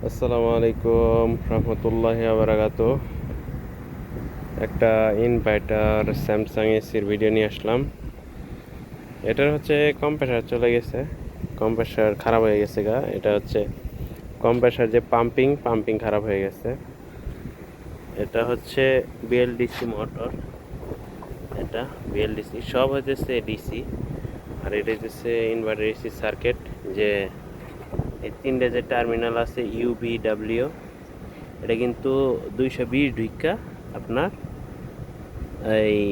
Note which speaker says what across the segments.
Speaker 1: আসসালামু আলাইকুম রহমতুল্লাহি বারাকাতু। একটা ইনভার্টার স্যামসাং এসির ভিডিও নিয়ে আসলাম। এটার হচ্ছে কম্প্রেসার চলে গেছে, কম্প্রেসার খারাপ হয়ে গেছে এটা হচ্ছে কম্প্রেসার যে পাম্পিং খারাপ হয়ে গেছে। এটা হচ্ছে বিএলডিসি মোটর, এটা বিএলডিসি সব হইতেছে ডিসি, আর এটা হচ্ছে ইনভার্টার এসি সার্কিট। যে এই তিনটে যে টার্মিনাল আছে ইউবিডব্লিউ, এটা কিন্তু 220 ঢুইকা আপনার এই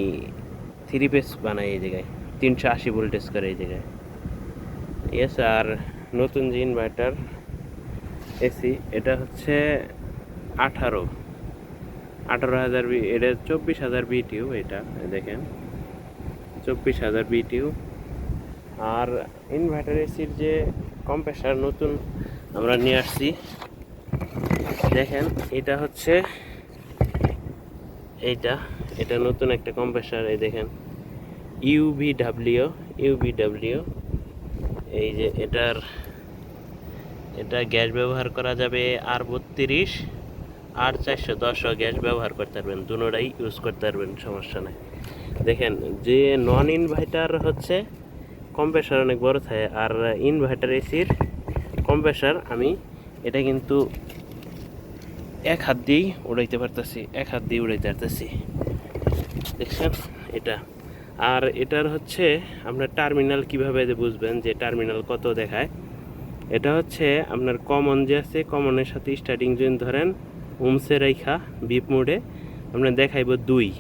Speaker 1: 3 পেস বানায় এই জায়গায়, 380 ভোল্টেজ করে এই জায়গায়। ঠিক আছে। আর নতুন যে ইনভার্টার এসি, এটা হচ্ছে 18,000 এটা 24,000 বিটিউ। এটা দেখেন 24,000 বিটিউ। আর ইনভার্টার এসির যে কম্প্রেসার নতুন আমরা নিয়ে আসছি, দেখেন এটা হচ্ছে এটা নতুন একটা কম্প্রেসার। এই দেখেন ইউবিডব্লিউ। এই যে এটা গ্যাস ব্যবহার করা যাবে R32 আর 410 গ্যাস ব্যবহার করতে পারবেন, দুটোটাই ইউজ করতে পারবেন, সমস্যা নেই। দেখেন যে নন ইনভার্টার হচ্ছে কম্প্রেসার অনেক বড় থাকে, আর ইনভার্টার এসির কম্প্রেসার আমি এটা কিন্তু এক হাত দিয়েই উড়াইতে পারতেছি, দেখছেন এটা। আর এটার হচ্ছে আপনার টার্মিনাল কিভাবে বুঝবেন যে টার্মিনাল কত দেখায়। এটা হচ্ছে আপনার কমন যে আছে, কমনের সাথে স্টার্টিং যদি ধরেন ওমসে রেখা বিপ মোডে আপনার দেখাইব 2।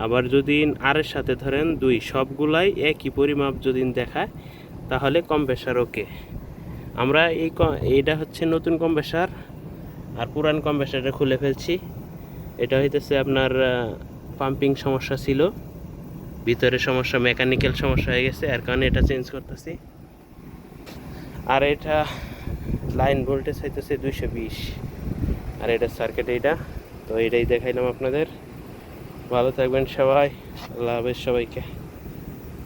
Speaker 1: আবার যদি আরের সাথে ধরেন 2, সবগুলাই একই পরিমাপ যদি দেখায় তাহলে কম্প্রেসার ওকে। আমরা এইটা হচ্ছে নতুন কম্প্রেসার, আর পুরান কম্প্রেসারটা খুলে ফেলছি। এটা হইতেছে আপনার পাম্পিং সমস্যা ছিল, ভিতরে সমস্যা, মেকানিক্যাল সমস্যা হয়ে গেছে, এর কারণে এটা চেঞ্জ করতেছি। আর এটা লাইন ভোল্টেজ হইতেছে 220, আর এটা সার্কিট এইটা। তো এটাই দেখাইলাম আপনাদের। ভালো থাকবেন সবাই, আল্লাহ হাফেজ সবাইকে।